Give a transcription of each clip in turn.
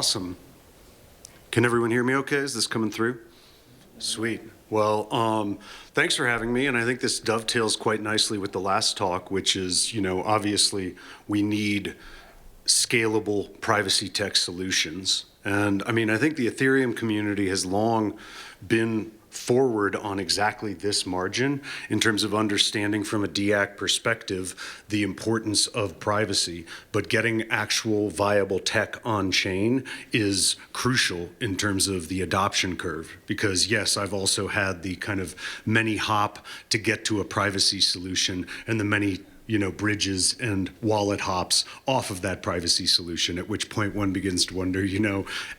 Awesome. Can everyone hear me okay? Is this coming through? Sweet. Well, thanks for having me. And I think this dovetails quite nicely with the last talk, which is, obviously we need scalable privacy tech solutions. And I mean, I think the Ethereum community has long been forward on exactly this margin in terms of understanding from a DAC perspective the importance of privacy, but getting actual viable tech on chain is crucial in terms of the adoption curve. Because yes, I've also had the kind of many hop to get to a privacy solution and the many bridges and wallet hops off of that privacy solution, at which point one begins to wonder,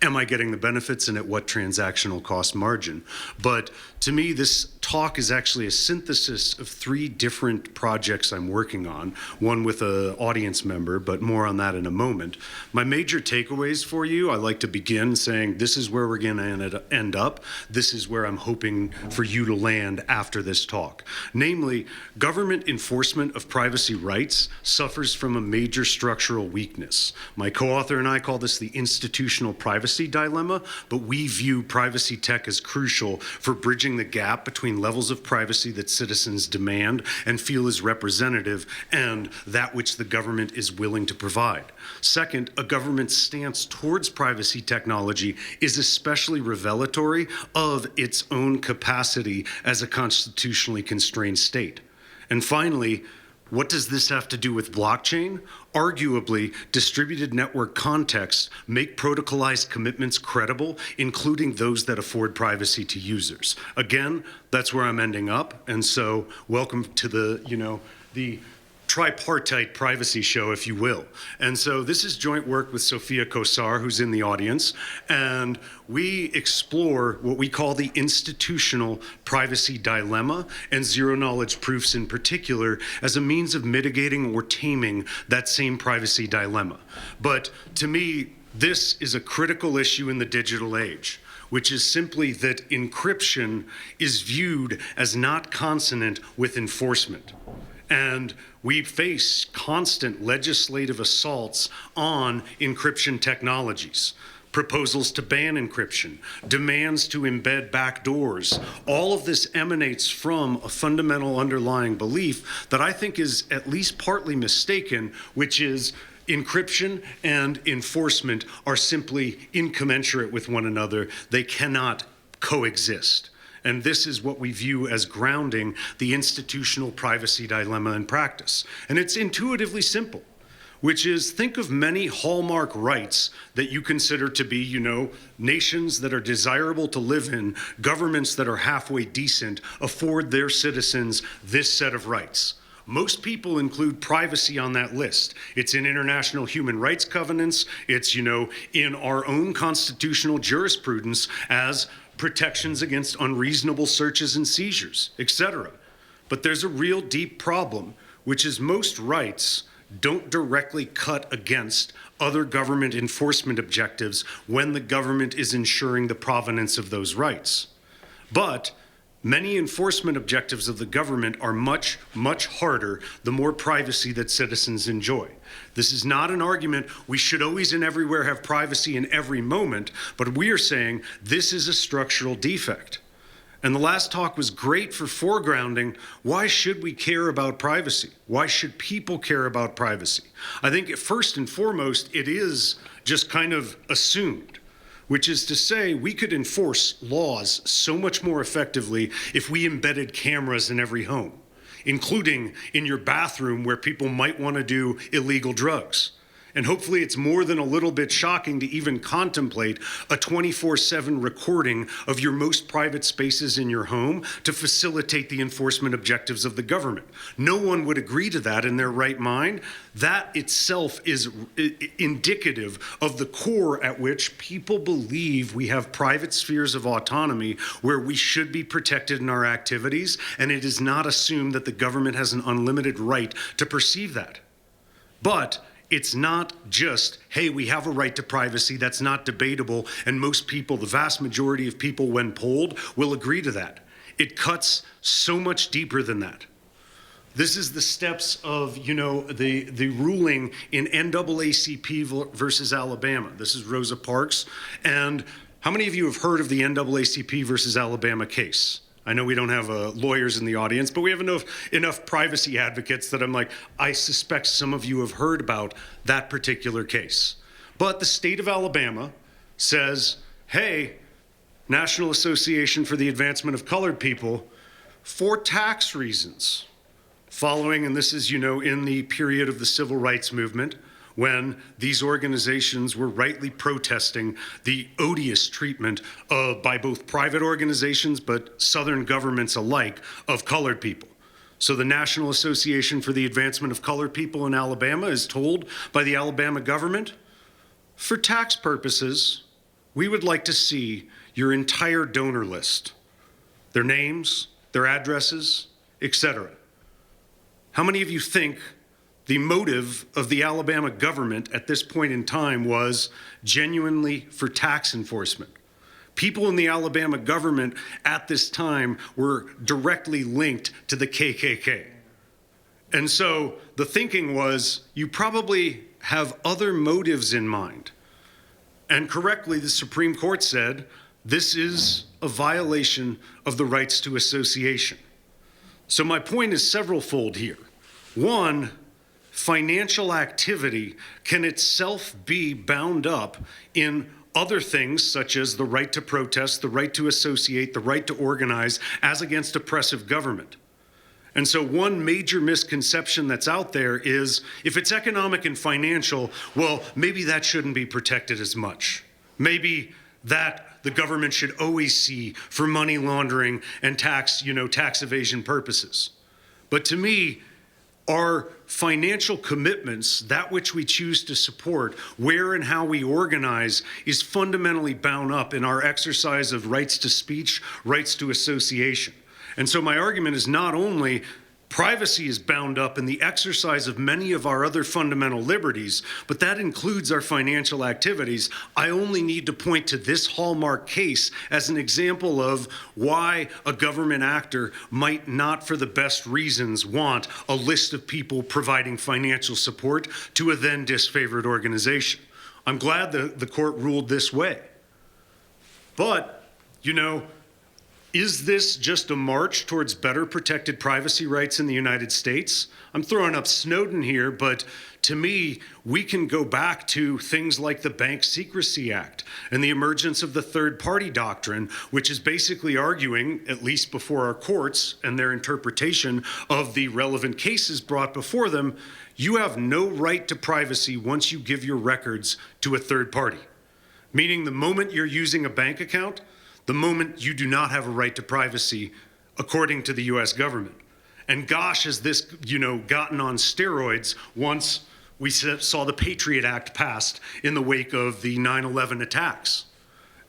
am I getting the benefits and at what transactional cost margin? But to me, this talk is actually a synthesis of 3 different projects I'm working on, one with an audience member, but more on that in a moment. My major takeaways for you, I like to begin saying this is where we're going to end up. This is where I'm hoping for you to land after this talk. Namely, government enforcement of privacy rights suffers from a major structural weakness. My co-author and I call this the institutional privacy dilemma, but we view privacy tech as crucial for bridging the gap between levels of privacy that citizens demand and feel is representative and that which the government is willing to provide. Second, a government's stance towards privacy technology is especially revelatory of its own capacity as a constitutionally constrained state. And finally, what does this have to do with blockchain? Arguably, distributed network contexts make protocolized commitments credible, including those that afford privacy to users. Again, that's where I'm ending up. And so welcome to the tripartite privacy show, if you will. And so this is joint work with Sophia Kosar, who's in the audience, and we explore what we call the institutional privacy dilemma and zero-knowledge proofs in particular as a means of mitigating or taming that same privacy dilemma. But to me, this is a critical issue in the digital age, which is simply that encryption is viewed as not consonant with enforcement. And we face constant legislative assaults on encryption technologies, proposals to ban encryption, demands to embed backdoors. All of this emanates from a fundamental underlying belief that I think is at least partly mistaken, which is encryption and enforcement are simply incommensurate with one another. They cannot coexist. And this is what we view as grounding the institutional privacy dilemma in practice. And it's intuitively simple, which is think of many hallmark rights that you consider to be, nations that are desirable to live in, governments that are halfway decent, afford their citizens this set of rights. Most people include privacy on that list. It's in international human rights covenants. It's, in our own constitutional jurisprudence as protections against unreasonable searches and seizures, etc. But there's a real deep problem, which is most rights don't directly cut against other government enforcement objectives when the government is ensuring the provenance of those rights. But many enforcement objectives of the government are much, much harder the more privacy that citizens enjoy. This is not an argument we should always and everywhere have privacy in every moment, but we are saying this is a structural defect. And the last talk was great for foregrounding why should we care about privacy? Why should people care about privacy? I think first and foremost, it is just kind of assumed, which is to say we could enforce laws so much more effectively if we embedded cameras in every home, including in your bathroom where people might want to do illegal drugs. And hopefully it's more than a little bit shocking to even contemplate a 24/7 recording of your most private spaces in your home to facilitate the enforcement objectives of the government. No one would agree to that in their right mind. That itself is indicative of the core at which people believe we have private spheres of autonomy where we should be protected in our activities, and it is not assumed that the government has an unlimited right to perceive that. But it's not just, hey, we have a right to privacy, that's not debatable, and most people, the vast majority of people when polled, will agree to that. It cuts so much deeper than that. This is the steps of, the ruling in NAACP versus Alabama. This is Rosa Parks. And how many of you have heard of the NAACP versus Alabama case? I know we don't have lawyers in the audience, but we have enough privacy advocates that I'm like, I suspect some of you have heard about that particular case. But the state of Alabama says, hey, National Association for the Advancement of Colored People, for tax reasons, following, and this is, in the period of the civil rights movement, when these organizations were rightly protesting the odious treatment by both private organizations but Southern governments alike of colored people. So the National Association for the Advancement of Colored People in Alabama is told by the Alabama government, for tax purposes, we would like to see your entire donor list, their names, their addresses, etc. How many of you think the motive of the Alabama government at this point in time was genuinely for tax enforcement? People in the Alabama government at this time were directly linked to the KKK. And so the thinking was, you probably have other motives in mind. And correctly, the Supreme Court said, this is a violation of the rights to association. So my point is several-fold here. One, financial activity can itself be bound up in other things such as the right to protest, the right to associate, the right to organize as against oppressive government. And so one major misconception that's out there is if it's economic and financial, well, maybe that shouldn't be protected as much. Maybe that the government should always see for money laundering and tax evasion purposes. But to me, our financial commitments, that which we choose to support, where and how we organize, is fundamentally bound up in our exercise of rights to speech, rights to association. And so my argument is not only privacy is bound up in the exercise of many of our other fundamental liberties, but that includes our financial activities. I only need to point to this hallmark case as an example of why a government actor might not, for the best reasons, want a list of people providing financial support to a then disfavored organization. I'm glad the court ruled this way. But, is this just a march towards better protected privacy rights in the United States? I'm throwing up Snowden here, but to me, we can go back to things like the Bank Secrecy Act and the emergence of the third-party doctrine, which is basically arguing, at least before our courts and their interpretation of the relevant cases brought before them, you have no right to privacy once you give your records to a third party. Meaning the moment you're using a bank account, the moment you do not have a right to privacy according to the US government. And gosh, has this, gotten on steroids once we saw the Patriot Act passed in the wake of the 9/11 attacks.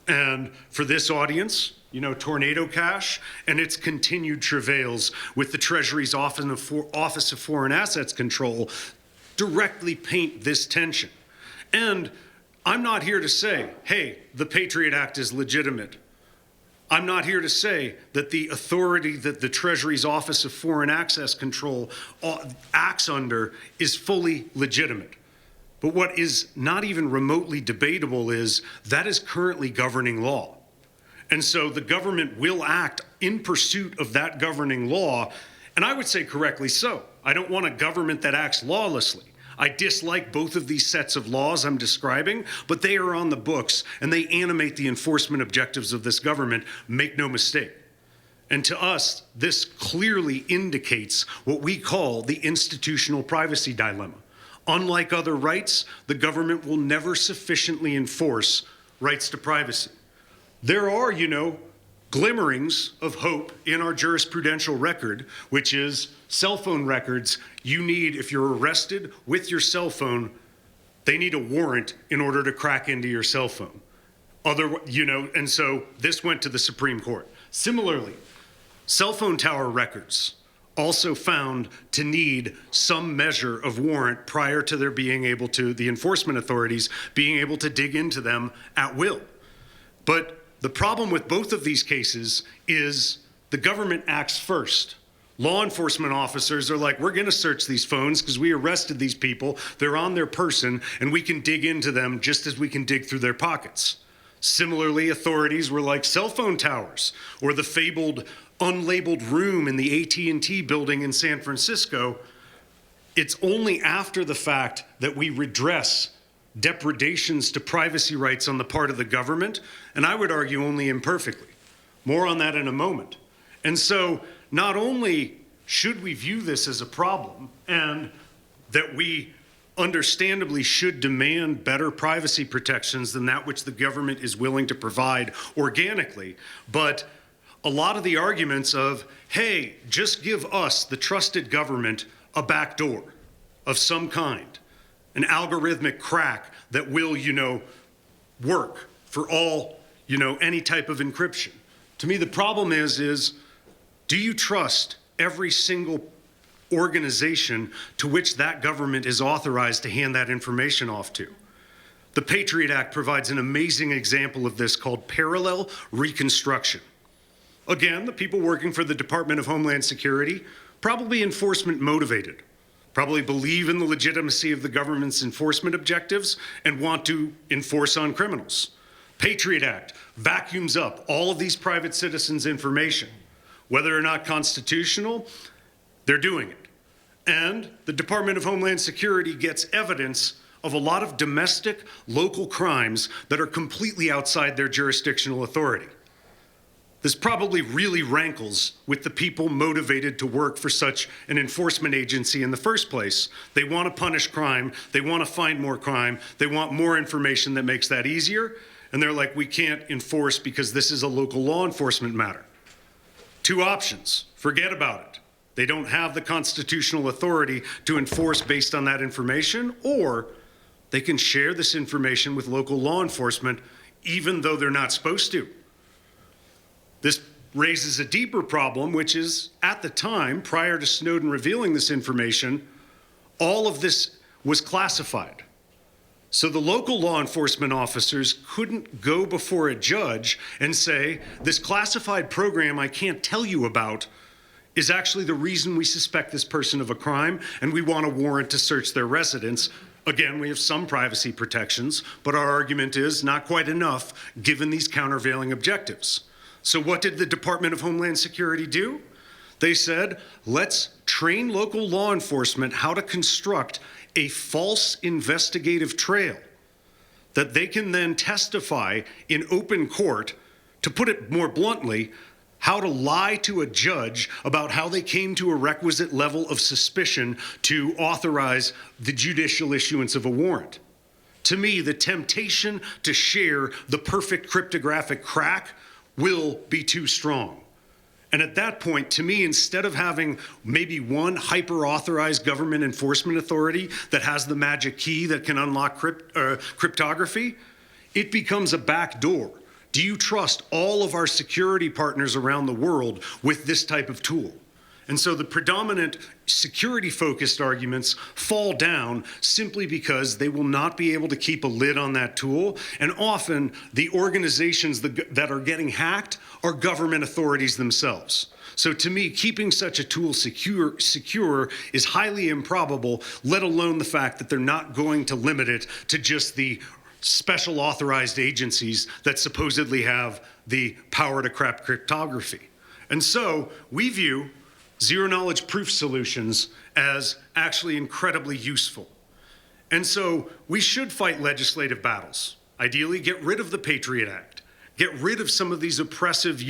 And for this audience, Tornado Cash and its continued travails with the Treasury's Office of Foreign Assets Control directly paint this tension. And I'm not here to say, hey, the Patriot Act is legitimate. I'm not here to say that the authority that the Treasury's Office of Foreign Access Control acts under is fully legitimate. But what is not even remotely debatable is that is currently governing law. And so the government will act in pursuit of that governing law, and I would say correctly so. I don't want a government that acts lawlessly. I dislike both of these sets of laws I'm describing, but they are on the books and they animate the enforcement objectives of this government, make no mistake. And to us, this clearly indicates what we call the institutional privacy dilemma. Unlike other rights, the government will never sufficiently enforce rights to privacy. There are, glimmerings of hope in our jurisprudential record, which is cell phone records. You need, if you're arrested with your cell phone, they need a warrant in order to crack into your cell phone. And so this went to the Supreme Court. Similarly, cell phone tower records also found to need some measure of warrant prior to their being able to, the enforcement authorities being able to dig into them at will. But the problem with both of these cases is the government acts first, law enforcement officers are like, we're going to search these phones because we arrested these people. They're on their person, and we can dig into them just as we can dig through their pockets. Similarly, authorities were like cell phone towers or the fabled unlabeled room in the AT&T building in San Francisco. It's only after the fact that we redress depredations to privacy rights on the part of the government, and I would argue only imperfectly. More on that in a moment. And so not only should we view this as a problem and that we understandably should demand better privacy protections than that which the government is willing to provide organically, but a lot of the arguments of, hey, just give us, the trusted government, a backdoor of some kind, an algorithmic crack that will, work for all, any type of encryption. To me, the problem is do you trust every single organization to which that government is authorized to hand that information off to? The Patriot Act provides an amazing example of this called parallel reconstruction. Again, the people working for the Department of Homeland Security, probably enforcement motivated, probably believe in the legitimacy of the government's enforcement objectives and want to enforce on criminals. Patriot Act vacuums up all of these private citizens' information. Whether or not constitutional, they're doing it. And the Department of Homeland Security gets evidence of a lot of domestic, local crimes that are completely outside their jurisdictional authority. This probably really rankles with the people motivated to work for such an enforcement agency in the first place. They want to punish crime, they want to find more crime, they want more information that makes that easier, and they're like, we can't enforce because this is a local law enforcement matter. Two options, forget about it. They don't have the constitutional authority to enforce based on that information, or they can share this information with local law enforcement even though they're not supposed to. This raises a deeper problem, which is at the time, prior to Snowden revealing this information, all of this was classified. So the local law enforcement officers couldn't go before a judge and say, this classified program I can't tell you about is actually the reason we suspect this person of a crime and we want a warrant to search their residence. Again, we have some privacy protections, but our argument is not quite enough given these countervailing objectives. So what did the Department of Homeland Security do? They said, let's train local law enforcement how to construct a false investigative trail that they can then testify in open court, to put it more bluntly, how to lie to a judge about how they came to a requisite level of suspicion to authorize the judicial issuance of a warrant. To me, the temptation to share the perfect cryptographic crack will be too strong. And at that point, to me, instead of having maybe one hyper-authorized government enforcement authority that has the magic key that can unlock cryptography, it becomes a back door. Do you trust all of our security partners around the world with this type of tool? And so the predominant security-focused arguments fall down simply because they will not be able to keep a lid on that tool. And often the organizations that are getting hacked are government authorities themselves. So to me, keeping such a tool secure is highly improbable, let alone the fact that they're not going to limit it to just the special authorized agencies that supposedly have the power to crack cryptography. And so we view zero-knowledge proof solutions as actually incredibly useful. And so we should fight legislative battles. Ideally, get rid of the Patriot Act. Get rid of some of these oppressive,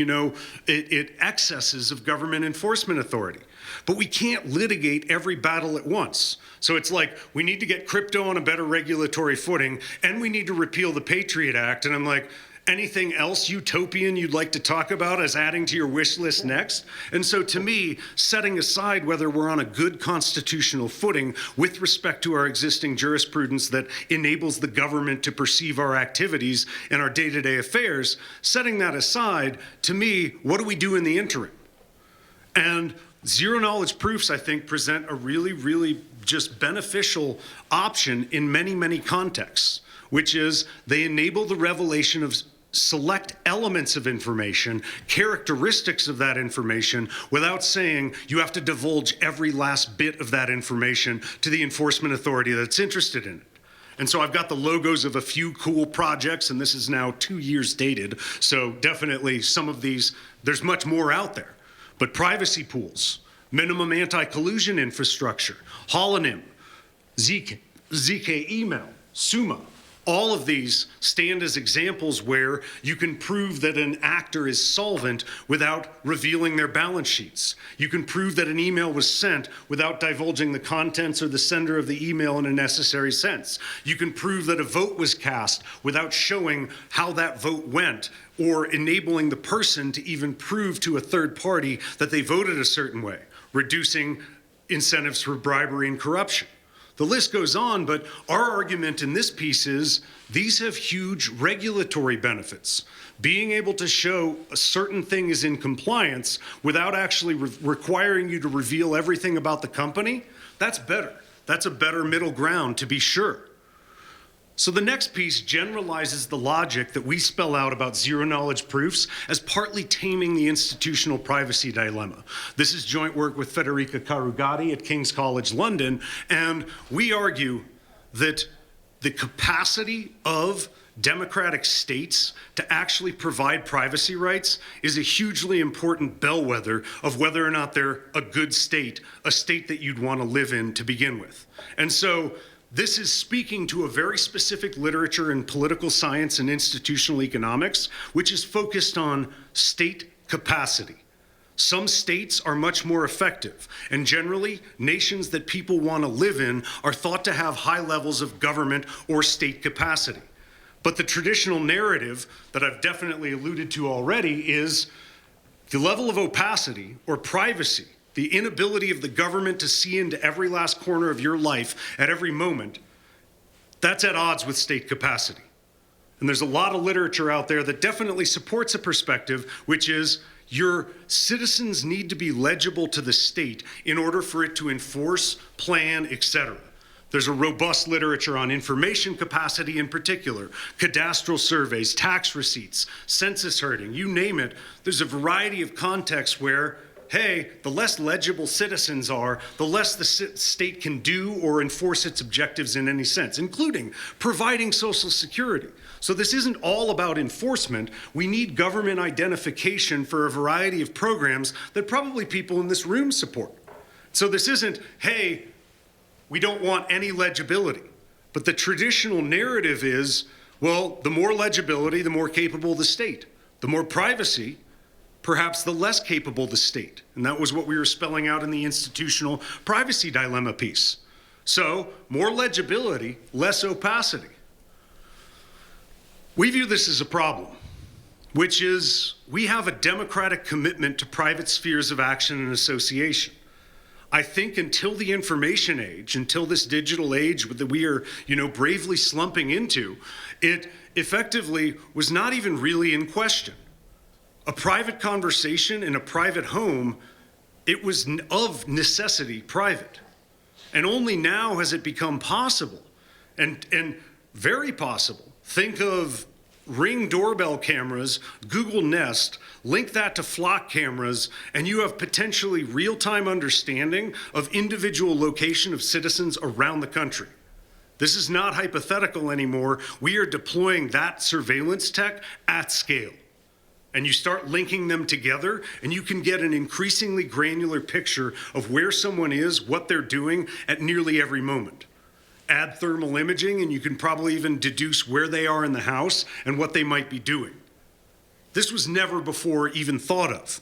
excesses of government enforcement authority. But we can't litigate every battle at once. So it's like, we need to get crypto on a better regulatory footing, and we need to repeal the Patriot Act. And I'm like, anything else utopian you'd like to talk about as adding to your wish list next? And so to me, setting aside whether we're on a good constitutional footing with respect to our existing jurisprudence that enables the government to perceive our activities and our day-to-day affairs, setting that aside, to me, what do we do in the interim? And zero-knowledge proofs, I think, present a really, really just beneficial option in many, many contexts, which is they enable the revelation of select elements of information, characteristics of that information, without saying you have to divulge every last bit of that information to the enforcement authority that's interested in it. And so I've got the logos of a few cool projects, and this is now 2 years dated, so definitely some of these, there's much more out there. But privacy pools, minimum anti-collusion infrastructure, holonym, ZK email, SUMA, all of these stand as examples where you can prove that an actor is solvent without revealing their balance sheets. You can prove that an email was sent without divulging the contents or the sender of the email in a necessary sense. You can prove that a vote was cast without showing how that vote went or enabling the person to even prove to a third party that they voted a certain way, reducing incentives for bribery and corruption. The list goes on, but our argument in this piece is these have huge regulatory benefits. Being able to show a certain thing is in compliance without actually requiring you to reveal everything about the company, that's better. That's a better middle ground, to be sure. So the next piece generalizes the logic that we spell out about zero-knowledge proofs as partly taming the institutional privacy dilemma. This is joint work with Federica Carugati at King's College London, and we argue that the capacity of democratic states to actually provide privacy rights is a hugely important bellwether of whether or not they're a good state, a state that you'd want to live in to begin with. And so this is speaking to a very specific literature in political science and institutional economics, which is focused on state capacity. Some states are much more effective, and generally, nations that people want to live in are thought to have high levels of government or state capacity. But the traditional narrative that I've definitely alluded to already is the level of opacity or privacy, the inability of the government to see into every last corner of your life at every moment, that's at odds with state capacity. And there's a lot of literature out there that definitely supports a perspective, which is your citizens need to be legible to the state in order for it to enforce, plan, etc. There's a robust literature on information capacity in particular, cadastral surveys, tax receipts, census herding, you name it. There's a variety of contexts where, hey, the less legible citizens are, the less the state can do or enforce its objectives in any sense, including providing Social Security. So this isn't all about enforcement. We need government identification for a variety of programs that probably people in this room support. So this isn't, hey, we don't want any legibility. But the traditional narrative is, well, the more legibility, the more capable the state. The more privacy, perhaps the less capable the state. And that was what we were spelling out in the institutional privacy dilemma piece. So, more legibility, less opacity. We view this as a problem, which is we have a democratic commitment to private spheres of action and association. I think until the information age, until this digital age that we are, bravely slumping into, it effectively was not even really in question. A private conversation in a private home, it was of necessity private. And only now has it become possible, and very possible. Think of Ring doorbell cameras, Google Nest, link that to flock cameras, and you have potentially real-time understanding of individual location of citizens around the country. This is not hypothetical anymore. We are deploying that surveillance tech at scale. And you start linking them together, and you can get an increasingly granular picture of where someone is, what they're doing at nearly every moment. Add thermal imaging, and you can probably even deduce where they are in the house and what they might be doing. This was never before even thought of.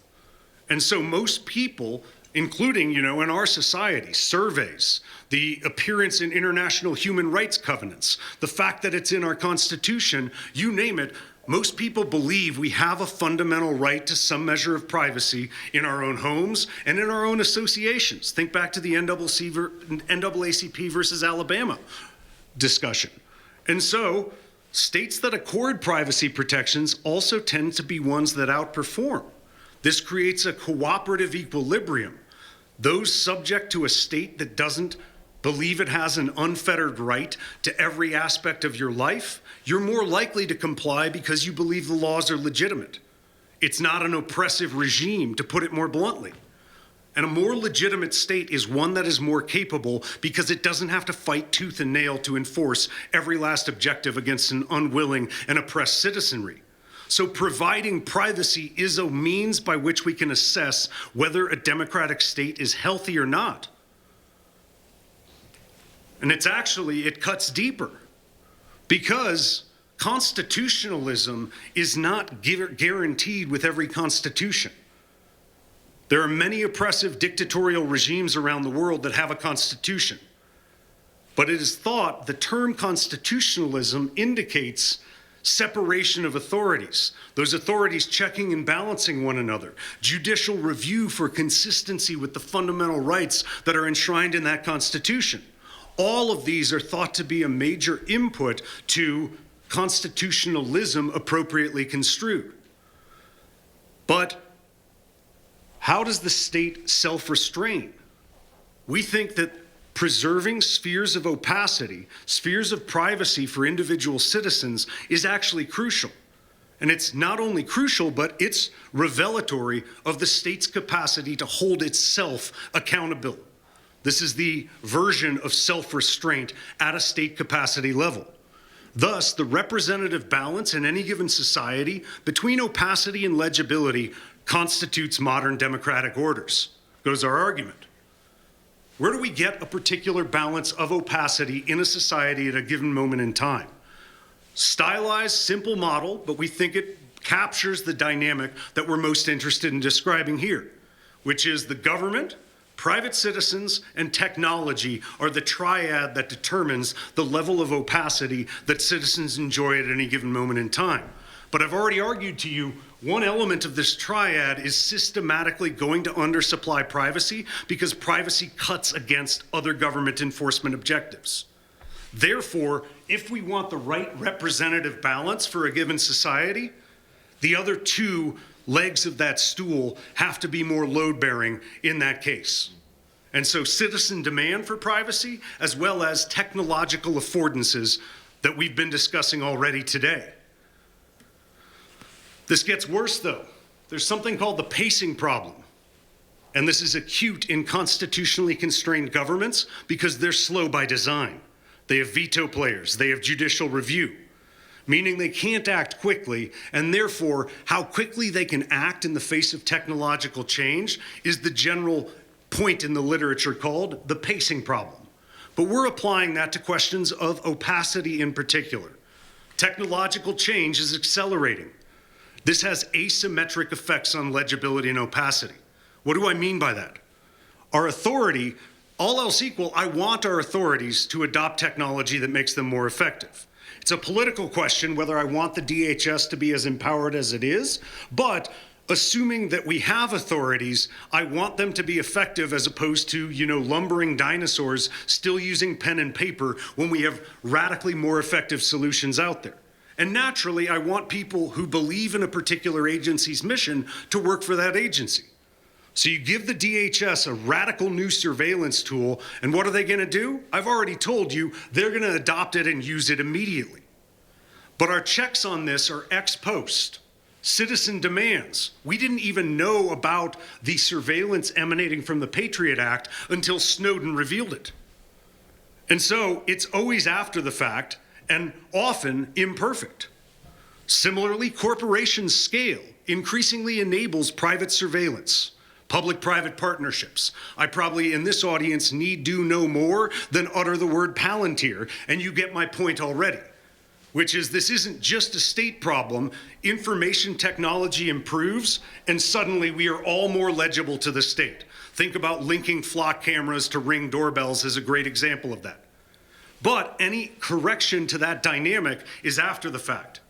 And so most people, including, in our society, surveys, the appearance in international human rights covenants, the fact that it's in our Constitution, you name it, most people believe we have a fundamental right to some measure of privacy in our own homes and in our own associations. Think back to the NAACP versus Alabama discussion. And so states that accord privacy protections also tend to be ones that outperform. This creates a cooperative equilibrium. Those subject to a state that doesn't believe it has an unfettered right to every aspect of your life, you're more likely to comply because you believe the laws are legitimate. It's not an oppressive regime, to put it more bluntly. And a more legitimate state is one that is more capable because it doesn't have to fight tooth and nail to enforce every last objective against an unwilling and oppressed citizenry. So providing privacy is a means by which we can assess whether a democratic state is healthy or not. And it cuts deeper, because constitutionalism is not guaranteed with every constitution. There are many oppressive dictatorial regimes around the world that have a constitution. But it is thought the term constitutionalism indicates separation of authorities, those authorities checking and balancing one another, judicial review for consistency with the fundamental rights that are enshrined in that constitution. All of these are thought to be a major input to constitutionalism appropriately construed. But how does the state self-restrain? We think that preserving spheres of opacity, spheres of privacy for individual citizens is actually crucial. And it's not only crucial, but it's revelatory of the state's capacity to hold itself accountable. This is the version of self-restraint at a state capacity level. Thus, the representative balance in any given society between opacity and legibility constitutes modern democratic orders, goes our argument. Where do we get a particular balance of opacity in a society at a given moment in time? Stylized, simple model, but we think it captures the dynamic that we're most interested in describing here, which is the government, private citizens, and technology are the triad that determines the level of opacity that citizens enjoy at any given moment in time. But I've already argued to you, one element of this triad is systematically going to undersupply privacy because privacy cuts against other government enforcement objectives. Therefore, if we want the right representative balance for a given society, the other two legs of that stool have to be more load-bearing in that case. And so citizen demand for privacy, as well as technological affordances that we've been discussing already today. This gets worse, though. There's something called the pacing problem. And this is acute in constitutionally constrained governments because they're slow by design. They have veto players, they have judicial review, meaning they can't act quickly, and therefore how quickly they can act in the face of technological change is the general point in the literature called the pacing problem. But we're applying that to questions of opacity in particular. Technological change is accelerating. This has asymmetric effects on legibility and opacity. What do I mean by that? Our authority, all else equal, I want our authorities to adopt technology that makes them more effective. It's a political question whether I want the DHS to be as empowered as it is, but assuming that we have authorities, I want them to be effective as opposed to, lumbering dinosaurs still using pen and paper when we have radically more effective solutions out there. And naturally, I want people who believe in a particular agency's mission to work for that agency. So you give the DHS a radical new surveillance tool, and what are they going to do? I've already told you, they're going to adopt it and use it immediately. But our checks on this are ex post. Citizen demands. We didn't even know about the surveillance emanating from the Patriot Act until Snowden revealed it. And so it's always after the fact and often imperfect. Similarly, corporations' scale increasingly enables private surveillance. Public-private partnerships. I probably, in this audience, need do no more than utter the word Palantir, and you get my point already, which is this isn't just a state problem. Information technology improves, and suddenly we are all more legible to the state. Think about linking flock cameras to Ring doorbells as a great example of that. But any correction to that dynamic is after the fact.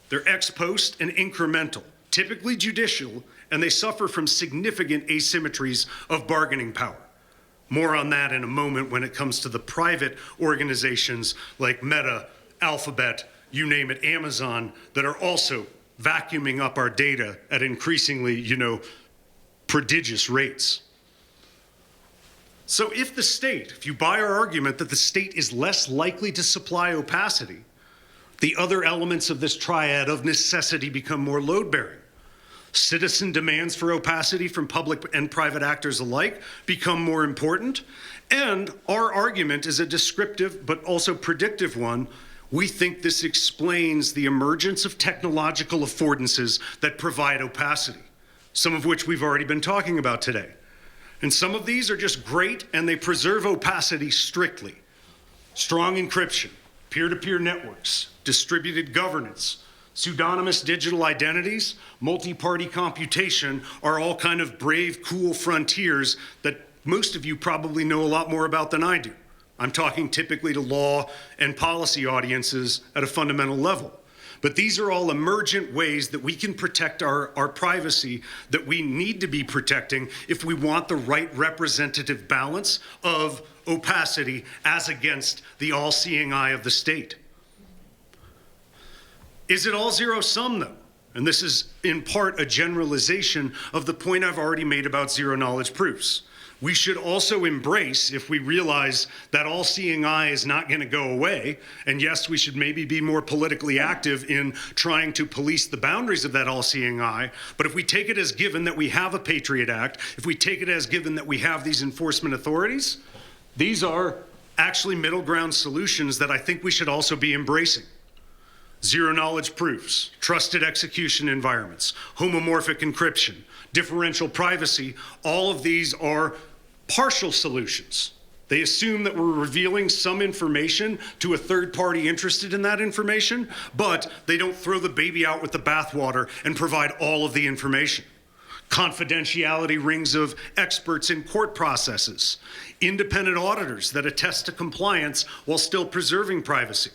They're ex post and incremental, typically judicial, and they suffer from significant asymmetries of bargaining power. More on that in a moment when it comes to the private organizations like Meta, Alphabet, you name it, Amazon, that are also vacuuming up our data at increasingly, prodigious rates. So if you buy our argument that the state is less likely to supply opacity, the other elements of this triad of necessity become more load-bearing. Citizen demands for opacity from public and private actors alike become more important, and our argument is a descriptive but also predictive one. We think this explains the emergence of technological affordances that provide opacity, some of which we've already been talking about today. And some of these are just great, and they preserve opacity strictly. Strong encryption, peer-to-peer networks, distributed governance, pseudonymous digital identities, multi-party computation are all kind of brave, cool frontiers that most of you probably know a lot more about than I do. I'm talking typically to law and policy audiences at a fundamental level. But these are all emergent ways that we can protect our privacy that we need to be protecting if we want the right representative balance of opacity as against the all-seeing eye of the state. Is it all zero-sum, though? And this is in part a generalization of the point I've already made about zero-knowledge proofs. We should also embrace, if we realize that all-seeing eye is not going to go away, and yes, we should maybe be more politically active in trying to police the boundaries of that all-seeing eye, but if we take it as given that we have a Patriot Act, if we take it as given that we have these enforcement authorities, these are actually middle ground solutions that I think we should also be embracing. Zero-knowledge proofs, trusted execution environments, homomorphic encryption, differential privacy, all of these are partial solutions. They assume that we're revealing some information to a third party interested in that information, but they don't throw the baby out with the bathwater and provide all of the information. Confidentiality rings of experts in court processes, independent auditors that attest to compliance while still preserving privacy,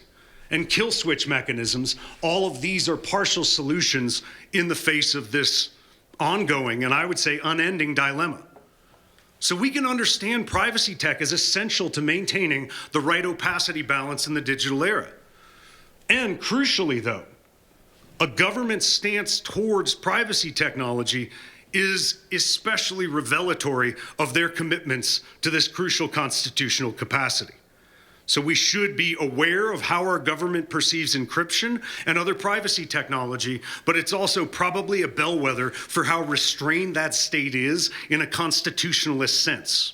and kill switch mechanisms. All of these are partial solutions in the face of this ongoing, and I would say unending, dilemma. So we can understand privacy tech is essential to maintaining the right opacity balance in the digital era. And crucially, though, a government's stance towards privacy technology is especially revelatory of their commitments to this crucial constitutional capacity. So we should be aware of how our government perceives encryption and other privacy technology, but it's also probably a bellwether for how restrained that state is in a constitutionalist sense.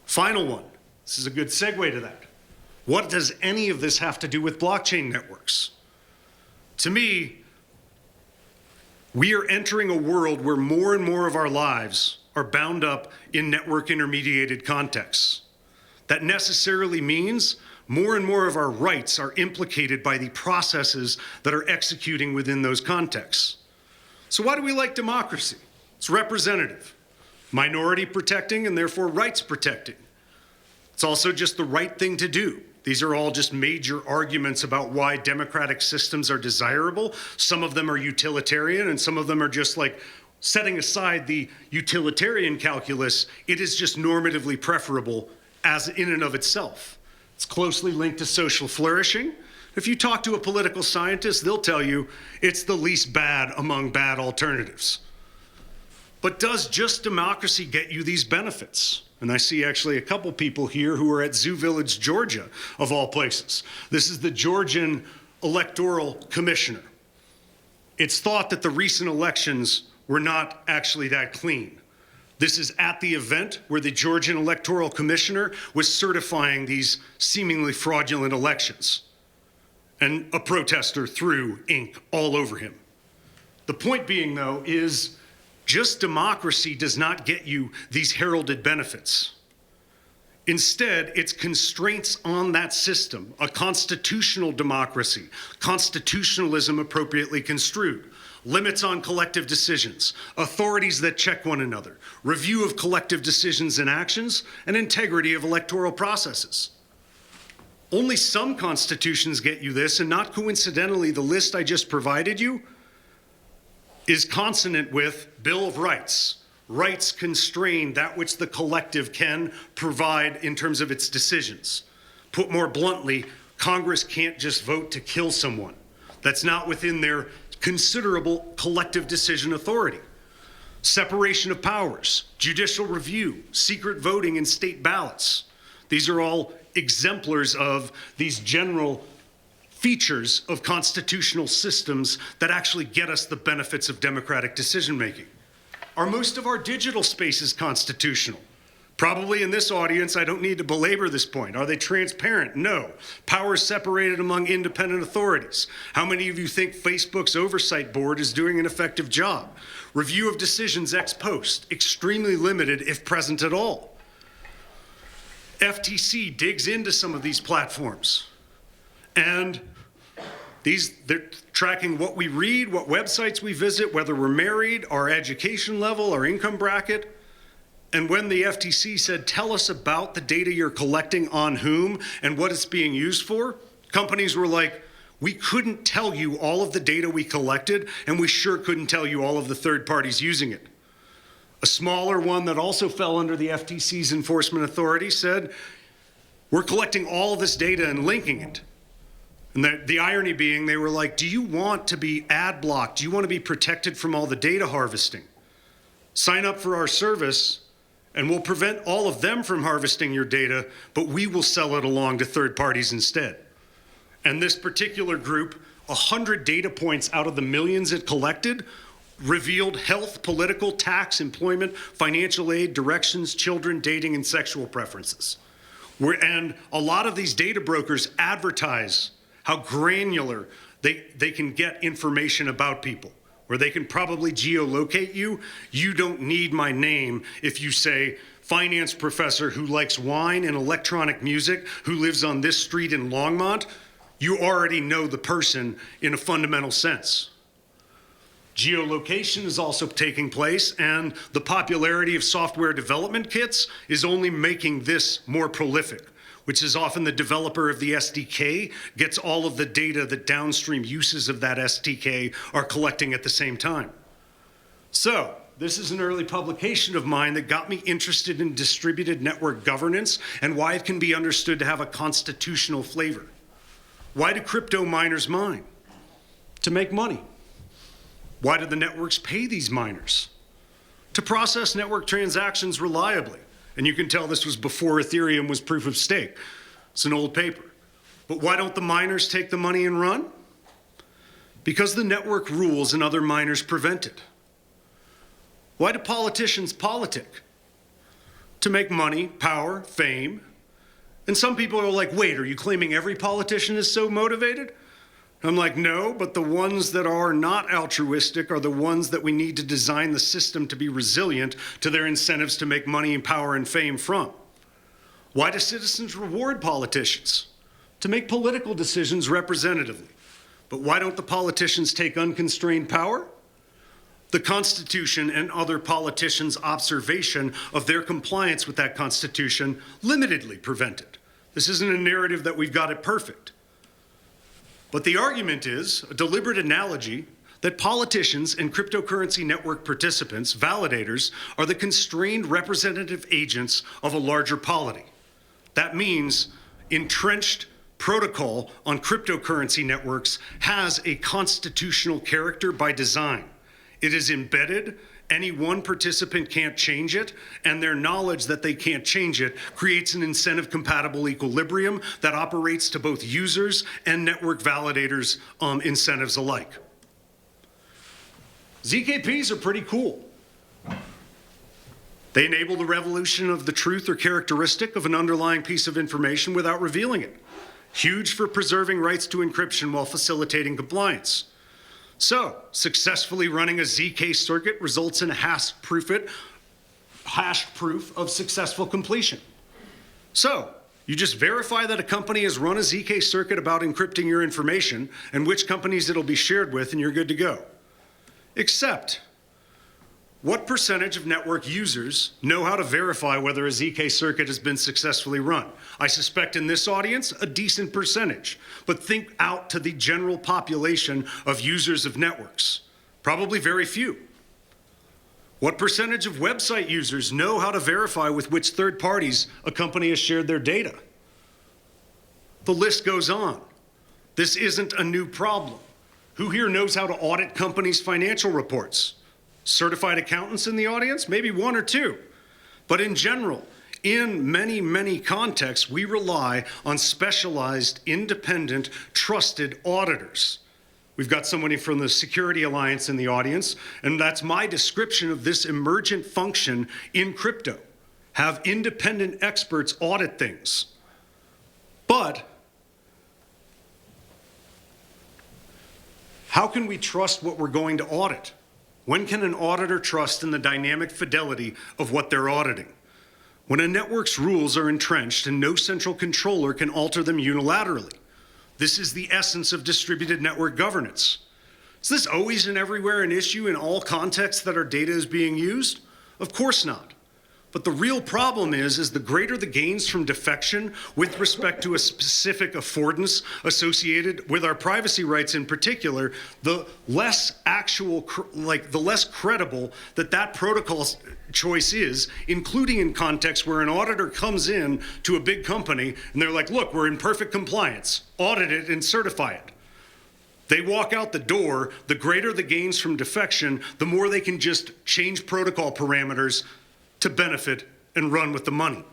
Final one. This is a good segue to that. What does any of this have to do with blockchain networks? To me, we are entering a world where more and more of our lives are bound up in network intermediated contexts. That necessarily means more and more of our rights are implicated by the processes that are executing within those contexts. So why do we like democracy? It's representative, minority protecting, and therefore rights protecting. It's also just the right thing to do. These are all just major arguments about why democratic systems are desirable. Some of them are utilitarian, and some of them are just like, setting aside the utilitarian calculus, it is just normatively preferable as in and of itself. It's closely linked to social flourishing. If you talk to a political scientist, they'll tell you it's the least bad among bad alternatives. But does just democracy get you these benefits? And I see actually a couple people here who are at Zoo Village, Georgia, of all places. This is the Georgian Electoral Commissioner. It's thought that the recent elections were not actually that clean. This is at the event where the Georgian Electoral Commissioner was certifying these seemingly fraudulent elections. And a protester threw ink all over him. The point being, though, is just democracy does not get you these heralded benefits. Instead, it's constraints on that system, a constitutional democracy, constitutionalism appropriately construed, limits on collective decisions, authorities that check one another, review of collective decisions and actions, and integrity of electoral processes. Only some constitutions get you this, and not coincidentally, the list I just provided you is consonant with Bill of Rights. Rights constrain that which the collective can provide in terms of its decisions. Put more bluntly, Congress can't just vote to kill someone. That's not within their considerable collective decision authority. Separation of powers, judicial review, secret voting in state ballots. These are all exemplars of these general features of constitutional systems that actually get us the benefits of democratic decision-making. Are most of our digital spaces constitutional? Probably in this audience, I don't need to belabor this point. Are they transparent? No. Powers separated among independent authorities. How many of you think Facebook's oversight board is doing an effective job? Review of decisions ex post, extremely limited if present at all. FTC digs into some of these platforms. And they're tracking what we read, what websites we visit, whether we're married, our education level, our income bracket. And when the FTC said, tell us about the data you're collecting on whom and what it's being used for, companies were like, we couldn't tell you all of the data we collected, and we sure couldn't tell you all of the third parties using it. A smaller one that also fell under the FTC's enforcement authority said, we're collecting all of this data and linking it. And the irony being, they were like, do you want to be ad blocked? Do you want to be protected from all the data harvesting? Sign up for our service, and we'll prevent all of them from harvesting your data, but we will sell it along to third parties instead. And this particular group, 100 data points out of the millions it collected, revealed health, political, tax, employment, financial aid, directions, children, dating, and sexual preferences. And a lot of these data brokers advertise how granular they can get information about people, where they can probably geolocate you. You don't need my name if you say, finance professor who likes wine and electronic music, who lives on this street in Longmont. You already know the person in a fundamental sense. Geolocation is also taking place, and the popularity of software development kits is only making this more prolific, which is often the developer of the SDK gets all of the data that downstream uses of that SDK are collecting at the same time. So, this is an early publication of mine that got me interested in distributed network governance and why it can be understood to have a constitutional flavor. Why do crypto miners mine? To make money. Why do the networks pay these miners? To process network transactions reliably. And you can tell this was before Ethereum was proof of stake. It's an old paper. But why don't the miners take the money and run? Because the network rules and other miners prevent it. Why do politicians politic? To make money, power, fame. And some people are like, wait, are you claiming every politician is so motivated? I'm like, no, but the ones that are not altruistic are the ones that we need to design the system to be resilient to their incentives to make money and power and fame from. Why do citizens reward politicians? To make political decisions representatively. But why don't the politicians take unconstrained power? The Constitution and other politicians' observation of their compliance with that Constitution limitedly prevent it. This isn't a narrative that we've got it perfect. But the argument is, a deliberate analogy, that politicians and cryptocurrency network participants, validators, are the constrained representative agents of a larger polity. That means entrenched protocol on cryptocurrency networks has a constitutional character by design. It is embedded. Any one participant can't change it, and their knowledge that they can't change it creates an incentive-compatible equilibrium that operates to both users and network validators' incentives alike. ZKPs are pretty cool. They enable the revolution of the truth or characteristic of an underlying piece of information without revealing it. Huge for preserving rights to encryption while facilitating compliance. So, successfully running a ZK circuit results in a hashed proof of successful completion. So, you just verify that a company has run a ZK circuit about encrypting your information and which companies it'll be shared with, and you're good to go. Except, what percentage of network users know how to verify whether a ZK circuit has been successfully run? I suspect in this audience, a decent percentage. But think out to the general population of users of networks. Probably very few. What percentage of website users know how to verify with which third parties a company has shared their data? The list goes on. This isn't a new problem. Who here knows how to audit companies' financial reports? Certified accountants in the audience? Maybe one or two. But in general, in many, many contexts, we rely on specialized, independent, trusted auditors. We've got somebody from the Security Alliance in the audience, and that's my description of this emergent function in crypto. Have independent experts audit things. But how can we trust what we're going to audit? When can an auditor trust in the dynamic fidelity of what they're auditing? When a network's rules are entrenched and no central controller can alter them unilaterally. This is the essence of distributed network governance. Is this always and everywhere an issue in all contexts that our data is being used? Of course not. But the real problem is the greater the gains from defection with respect to a specific affordance associated with our privacy rights in particular, the less the less credible that protocol choice is, including in contexts where an auditor comes in to a big company and they're like, look, we're in perfect compliance, audit it and certify it. They walk out the door, the greater the gains from defection, the more they can just change protocol parameters to benefit and run with the money.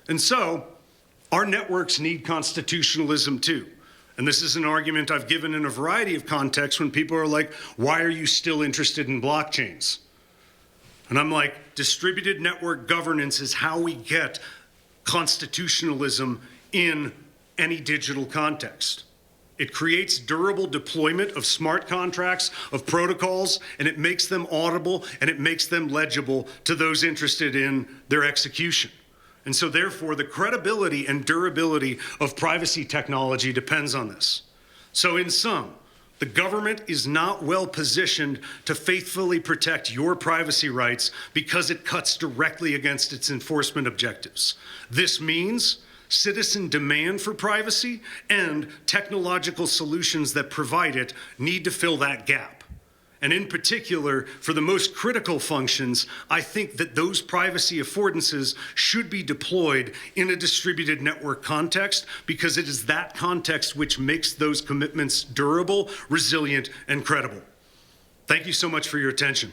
And so, our networks need constitutionalism too. And this is an argument I've given in a variety of contexts when people are like, why are you still interested in blockchains? And I'm like, distributed network governance is how we get constitutionalism in any digital context. It creates durable deployment of smart contracts, of protocols, and it makes them audible and it makes them legible to those interested in their execution. And so therefore, the credibility and durability of privacy technology depends on this. So in sum, the government is not well positioned to faithfully protect your privacy rights because it cuts directly against its enforcement objectives. This means citizen demand for privacy and technological solutions that provide it need to fill that gap. And in particular, for the most critical functions, I think that those privacy affordances should be deployed in a distributed network context because it is that context which makes those commitments durable, resilient, and credible. Thank you so much for your attention.